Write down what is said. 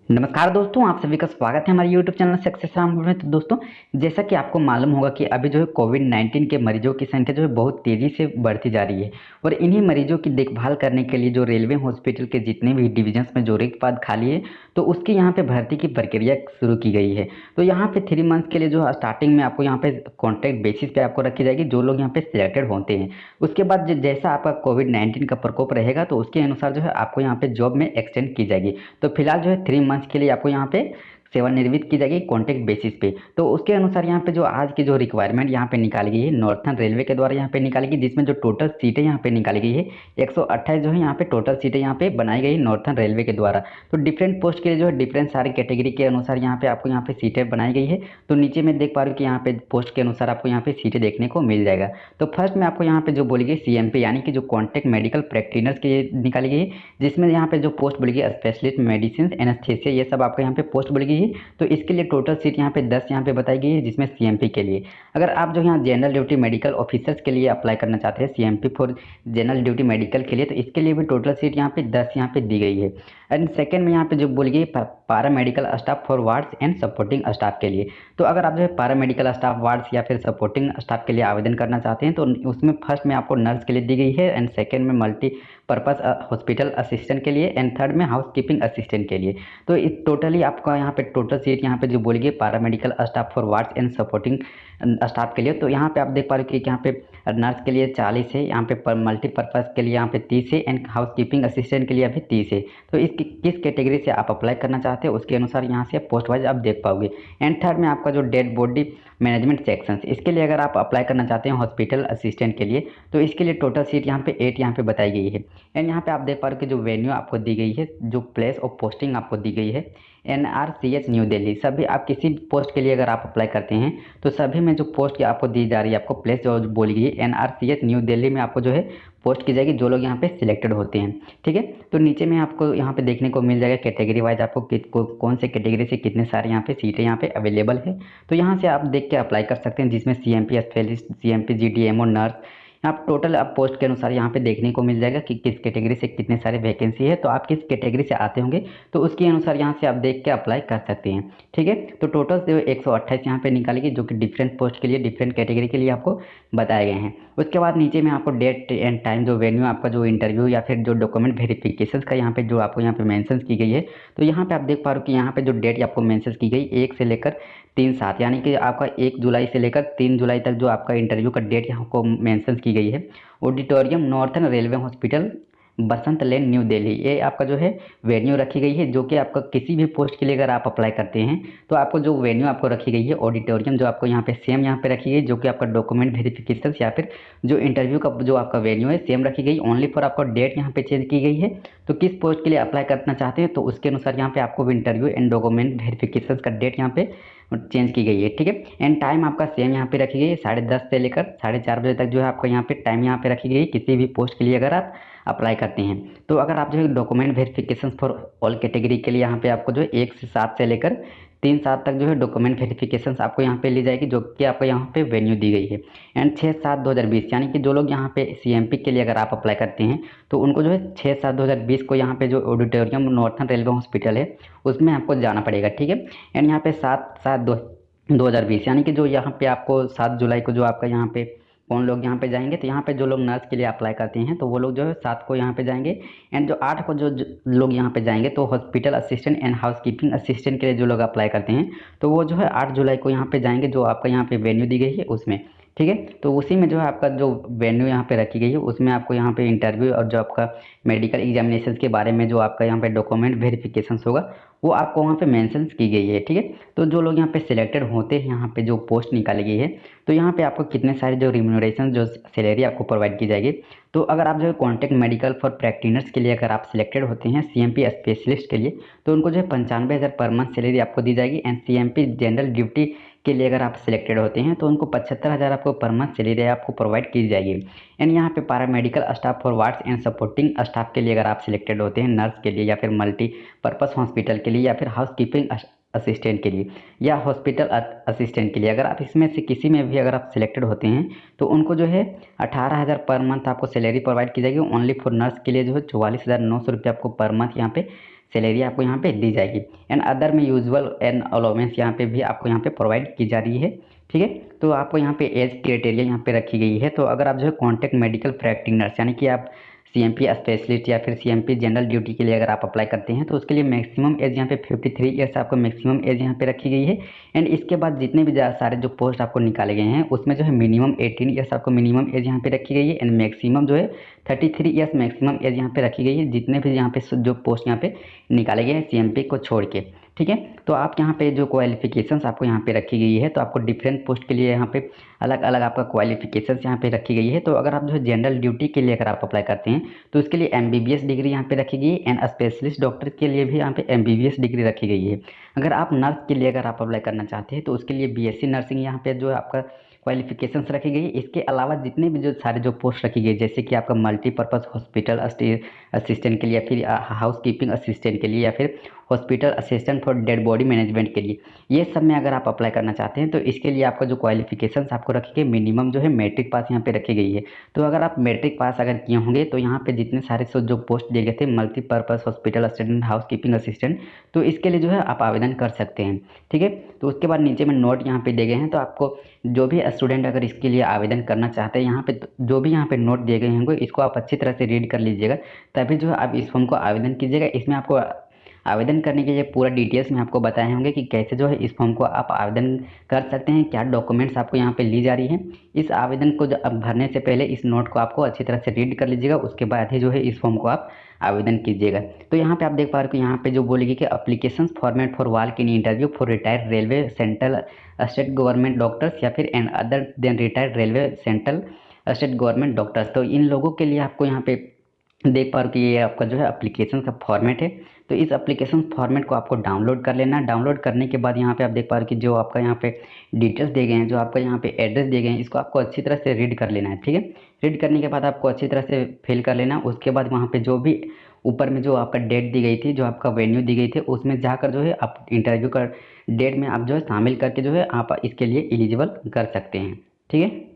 नमस्कार दोस्तों, आप सभी का स्वागत है हमारे यूट्यूब चैनल सक्सेस राम में। तो दोस्तों, जैसा कि आपको मालूम होगा कि अभी जो है कोविड-19 के मरीजों की संख्या जो है बहुत तेज़ी से बढ़ती जा रही है और इन्हीं मरीजों की देखभाल करने के लिए जो रेलवे हॉस्पिटल के जितने भी डिविजन्स में जो रिक्त पद खाली है, तो उसकी यहाँ पे भर्ती की प्रक्रिया शुरू की गई है। तो यहाँ पे 3 मंथ्स के लिए जो स्टार्टिंग में आपको यहाँ पे कॉन्ट्रैक्ट बेसिस पे आपको रखी जाएगी, जो लोग यहाँ पे सिलेक्टेड होते हैं। उसके बाद जैसा आपका कोविड-19 का प्रकोप रहेगा, तो उसके अनुसार जो है आपको यहाँ पे जॉब में एक्सटेंड की जाएगी। तो फिलहाल जो है 3 मंथ्स के लिए आपको यहाँ पे सेवानिवृत्त की जाएगी कॉन्ट्रैक्ट बेसिस पे। तो उसके अनुसार यहाँ पे जो आज की जो रिक्वायरमेंट यहाँ पे निकाली गई है नॉर्थर्न रेलवे के द्वारा यहाँ पे निकाली गई, जिसमें जो टोटल सीटें यहाँ पे निकाली गई है 128 जो है यहाँ पे टोटल सीटें यहाँ पे बनाई गई नॉर्थर्न रेलवे के द्वारा। तो डिफरेंट पोस्ट के लिए जो है डिफरेंट सारे कैटेगरी के अनुसार यहाँ पे आपको यहाँ पे सीटें बनाई गई है। तो नीचे में देख पा रहे हो कि यहाँ पे पोस्ट के अनुसार आपको यहाँ पे सीटें देखने को मिल जाएगा। तो फर्स्ट में आपको यहाँ पे जो बोली गई CMP यानी कि जो कॉन्ट्रैक्ट मेडिकल प्रैक्टिनर्स के लिए निकाली गई है, जिसमें यहाँ पे जो पोस्ट बोली गई स्पेशलिस्ट मेडिसिन एनेस्थीसिया, ये सब आपको यहाँ पे पोस्ट बोली गई है। तो इसके लिए टोटल सीट यहाँ पे 10 यहाँ पे बताई गई है, जिसमें CMP के लिए अगर आप जो यहाँ जनरल ड्यूटी मेडिकल ऑफिसर्स के लिए अप्लाई करना चाहते हैं CMP for general duty medical के लिए, तो इसके लिए भी टोटल सीट यहाँ पे 10 यहाँ पे दी गई है। एंड सेकेंड में यहाँ पे जो बोली गई paramedical staff for wards and supporting staff के लिए। तो अगर आप जो है पारा मेडिकल स्टाफ वार्ड्स या फिर सपोर्टिंग स्टाफ के लिए आवेदन करना चाहते हैं, तो उसमें फर्स्ट में आपको नर्स के लिए दी गई है, एंड सेकेंड में मल्टीपर्पज़ हॉस्पिटल असिस्टेंट के लिए, एंड थर्ड में हाउस कीपिंग असिस्टेंट के लिए। तो इस टोटली आपका यहाँ पे टोटल सीट यहाँ पे जो बोली गई paramedical staff for wards and supporting staff के लिए, तो यहाँ पे आप देख पा रहे हो कि यहाँ पे नर्स के लिए 40 है, यहाँ पे मल्टीपर्पज़ के लिए यहाँ पे 30 है, एंड हाउस कीपिंग असिस्टेंट के लिए अभी 30 है। तो इस किस कैटेगरी से आप अप्लाई करना चाहते हैं उसके अनुसार यहाँ से पोस्ट वाइज आप देख पाओगे। एंड थर्ड में आपका जो डेड बॉडी मैनेजमेंट सेक्शंस, इसके लिए अगर आप अप्लाई करना चाहते हैं हॉस्पिटल असिस्टेंट के लिए, तो इसके लिए टोटल सीट यहाँ पे 8 यहाँ पे बताई गई है। एंड यहाँ पे आप देख पा रहे हो कि जो वेन्यू आपको दी गई है, जो प्लेस ऑफ पोस्टिंग आपको दी गई है NRCH न्यू दिल्ली। सभी आप किसी पोस्ट के लिए अगर आप अप्लाई करते हैं, तो सभी में जो पोस्ट आपको दी जा रही है, आपको प्लेस जो बोली गई है NRCH न्यू दिल्ली में आपको जो है पोस्ट की जाएगी, जो लोग यहाँ पे सिलेक्टेड होते हैं। ठीक है, तो नीचे में आपको यहाँ पे देखने को मिल जाएगा कैटेगरी वाइज आपको कौन से कैटेगरी से कितने सारे यहाँ पे सीटें यहाँ पे अवेलेबल है। तो यहाँ से आप देख के अप्लाई कर सकते हैं, जिसमें CMP specialist, CMP GDMO nurse, आप टोटल आप पोस्ट के अनुसार यहाँ पे देखने को मिल जाएगा कि किस कैटेगरी से कितने सारे वैकेंसी है। तो आप किस कैटेगरी से आते होंगे, तो उसके अनुसार यहाँ से आप देख के अप्लाई कर सकते हैं। ठीक है, तो टोटल जो 128 यहाँ पे निकालेगी, जो कि डिफरेंट पोस्ट के लिए डिफरेंट कैटेगरी के लिए आपको बताए गए हैं। उसके बाद नीचे में आपको डेट एंड टाइम, जो वेन्यू आपका जो इंटरव्यू या फिर जो डॉक्यूमेंट वेरिफिकेशन का यहाँ पे जो आपको यहाँ पे मेंशन की गई है, तो यहाँ पे आप देख पा रहे हो कि यहाँ पे जो डेट आपको मेंशन की गई 1 से लेकर 3/7, यानी कि आपका 1 जुलाई से लेकर 3 जुलाई तक जो आपका इंटरव्यू का डेट यहाँ को मेंशन की गई है। ऑडिटोरियम नॉर्थर्न रेलवे हॉस्पिटल बसंत लेन न्यू दिल्ली, ये आपका जो है वेन्यू रखी गई है, जो कि आपका किसी भी पोस्ट के लिए अगर आप अप्लाई करते हैं, तो आपको जो वेन्यू आपको रखी गई है ऑडिटोरियम, जो आपको यहाँ पे सेम यहाँ पे रखी गई, जो कि आपका डॉक्यूमेंट वेरिफिकेशन या फिर जो इंटरव्यू का जो आपका वेन्यू है सेम रखी गई। ओनली फॉर आपका डेट यहाँ पे चेंज की गई है। तो किस पोस्ट के लिए अप्लाई करना चाहते हैं, तो उसके अनुसार यहाँ पे आपको इंटरव्यू एंड डॉक्यूमेंट वेरिफिकेशन का डेट यहाँ पे चेंज की गई है। ठीक है, एंड टाइम आपका सेम यहाँ पे रखी गई है, 10:30 से लेकर 4:30 बजे तक जो है आपको यहाँ पे टाइम यहाँ पे रखी गई है, किसी भी पोस्ट के लिए अगर आप अप्लाई करते हैं। तो अगर आप जो है document verification for all category के लिए यहाँ पे आपको जो है 1 से 7 से लेकर 3/7 तक जो है डॉक्यूमेंट वेरिफिकेशन आपको यहाँ पे ली जाएगी, जो कि आपको यहाँ पे वेन्यू दी गई है। एंड 6/7/2020, यानी कि जो लोग यहाँ पे CMP के लिए अगर आप अप्लाई करते हैं, तो उनको जो है 6/7/2020 को यहाँ पे जो ऑडिटोरियम नॉर्थर्न रेलवे हॉस्पिटल है उसमें आपको जाना पड़ेगा। ठीक है, एंड यहाँ पे 7/7/2020, यानी कि जो यहाँ पे आपको 7 जुलाई को जो आपका यहाँ पे कौन लोग यहाँ पे जाएंगे, तो यहाँ पे जो लोग नर्स के लिए अप्लाई करते हैं, तो वो लोग जो है 7 को यहाँ पे जाएंगे। एंड जो 8 को जो लोग यहाँ पे जाएंगे, तो hospital assistant and house keeping assistant के लिए जो लोग अप्लाई करते हैं, तो वो जो है 8 जुलाई को यहाँ पे जाएंगे, जो आपका यहाँ पे वेन्यू दी गई है उसमें। ठीक है, तो उसी में जो है आपका जो वेन्यू यहाँ पे रखी गई है, उसमें आपको यहाँ पे इंटरव्यू और जो आपका मेडिकल एग्जामिनेशन के बारे में जो आपका यहाँ पे डॉक्यूमेंट वेरिफिकेशन होगा, वो आपको वहाँ पे मेंशन की गई है। ठीक है, तो जो लोग यहाँ पे सिलेक्टेड होते हैं, यहाँ पे जो पोस्ट निकाली गई है, तो यहाँ पे आपको कितने सारे जो रिम्यूनरेशन जो सैलरी आपको प्रोवाइड की जाएगी। तो अगर आप जो है कॉन्ट्रैक्ट मेडिकल फॉर प्रैक्टिनर्स के लिए अगर आप सिलेक्टेड होते हैं CMP स्पेशलिस्ट के लिए, तो उनको जो है 95,000 पर मंथ सैलरी आपको दी जाएगी। एंड CMP जनरल ड्यूटी के लिए अगर आप सिलेक्टेड होते हैं, तो उनको 75,000 आपको पर मंथ सैलरी आपको प्रोवाइड की जाएगी। एंड यहाँ पे paramedical staff for wards and supporting staff के लिए अगर आप सिलेक्टेड होते हैं, नर्स के लिए या फिर मल्टीपर्पज़ हॉस्पिटल के लिए या फिर हाउस कीपिंग असिस्टेंट के लिए या हॉस्पिटल असिस्टेंट के लिए, अगर आप इसमें से किसी में भी अगर आप सिलेक्टेड होते हैं, तो उनको जो है 18,000 पर मंथ आपको सैलरी प्रोवाइड की जाएगी। ओनली फॉर नर्स के लिए जो है 44,900 रुपये आपको पर मंथ यहाँ पे सैलरी आपको यहाँ पे दी जाएगी। एंड अदर में यूजुअल एंड अलाउंस यहाँ पे भी आपको यहाँ पे प्रोवाइड की जा रही है। ठीक है, तो आपको यहाँ पे एज क्राइटेरिया यहाँ पे रखी गई है। तो अगर आप जो है कॉन्टैक्ट मेडिकल प्रैक्टिशनर्स यानी कि आप सीएमपी स्पेशलिस्ट या फिर सीएमपी जनरल ड्यूटी के लिए अगर आप अप्लाई करते हैं तो उसके लिए मैक्सिमम एज यहाँ पे 53 ईयर्स आपको मैक्सिमम एज यहाँ पे रखी गई है। एंड इसके बाद जितने भी सारे जो पोस्ट आपको निकाले गए हैं उसमें जो है मिनिमम 18 ईयर्स आपको मिनिमम एज यहाँ पे रखी गई है। एंड मैक्सिमम जो है 33 ईयर्स मैक्सिमम एज यहाँ पे रखी गई है, जितने भी यहाँ पे जो पोस्ट यहाँ पे निकाले गए हैं सीएमपी को छोड़ के। ठीक है, तो आप यहाँ पे जो क्वालिफिकेशंस आपको यहाँ पे रखी गई है, तो आपको डिफरेंट पोस्ट के लिए यहाँ पे अलग अलग आपका क्वालिफिकेशंस यहाँ पे रखी गई है। तो अगर आप जो है जनरल ड्यूटी के लिए अगर आप अप्लाई करते हैं तो उसके लिए एमबीबीएस डिग्री यहाँ पे रखी गई है। एंड स्पेशलिस्ट डॉक्टर के लिए भी यहाँ पे एमबीबीएस डिग्री रखी गई है। अगर आप नर्स के लिए अगर आप अप्लाई करना चाहते हैं तो उसके लिए बीएससी नर्सिंग यहाँ पे जो है आपका क्वालिफिकेशंस रखी गई है। इसके अलावा जितने भी जो सारे जो पोस्ट रखी गई जैसे कि आपका मल्टीपर्पज़ हॉस्पिटल असिस्टेंट के लिए या फिर हाउस कीपिंग असिस्टेंट के लिए या फिर hospital assistant for dead body management के लिए, ये सब में अगर आप अप्लाई करना चाहते हैं तो इसके लिए आपका जो क्वालिफिकेशंस आपको रखी गई मिनिमम जो है मैट्रिक पास यहाँ पे रखी गई है। तो अगर आप मैट्रिक पास अगर किए होंगे तो यहाँ पे जितने सारे जो पोस्ट दिए गए थे multipurpose hospital assistant house keeping assistant, तो इसके लिए जो है आप आवेदन कर सकते हैं। ठीक है, तो उसके बाद नीचे में नोट यहाँ पे दिए गए हैं। तो आपको जो भी स्टूडेंट अगर इसके लिए आवेदन करना चाहते हैं यहाँ पे जो भी यहाँ पे नोट दिए गए होंगे इसको आप अच्छी तरह से रीड कर लीजिएगा, तभी जो है आप इस फॉर्म को आवेदन कीजिएगा। इसमें आपको आवेदन करने के लिए पूरा डिटेल्स में आपको बताए होंगे कि कैसे जो है इस फॉर्म को आप आवेदन कर सकते हैं, क्या डॉक्यूमेंट्स आपको यहाँ पे ली जा रही है। इस आवेदन को भरने से पहले इस नोट को आपको अच्छी तरह से रीड कर लीजिएगा, उसके बाद ही जो है इस फॉर्म को आप आवेदन कीजिएगा। तो यहाँ पे आप देख पा रहे हो कि यहाँ पे जो बोलेगी कि application format for walk in interview for retired railway central state government doctors या फिर and other than retired railway central state government doctors. तो इन लोगों के लिए आपको यहाँ पे देख पा रहे हो कि ये आपका जो है एप्लीकेशन का फॉर्मेट है। तो इस एप्लीकेशन फॉर्मेट को आपको डाउनलोड कर लेना। डाउनलोड करने के बाद यहाँ पे आप देख पा रहे हो कि जो आपका यहाँ पे डिटेल्स दिए गए हैं, जो आपका यहाँ पे एड्रेस दिए गए हैं, इसको आपको अच्छी तरह से रीड कर लेना है। ठीक है, रीड करने के बाद आपको अच्छी तरह से फिल कर लेना। उसके बाद वहाँ पे जो भी ऊपर में जो आपका डेट दी गई थी, जो आपका वेन्यू दी गई थी, उसमें जाकर जो है आप इंटरव्यू का डेट में आप जो है शामिल करके जो है आप इसके लिए एलिजिबल कर सकते हैं। ठीक है।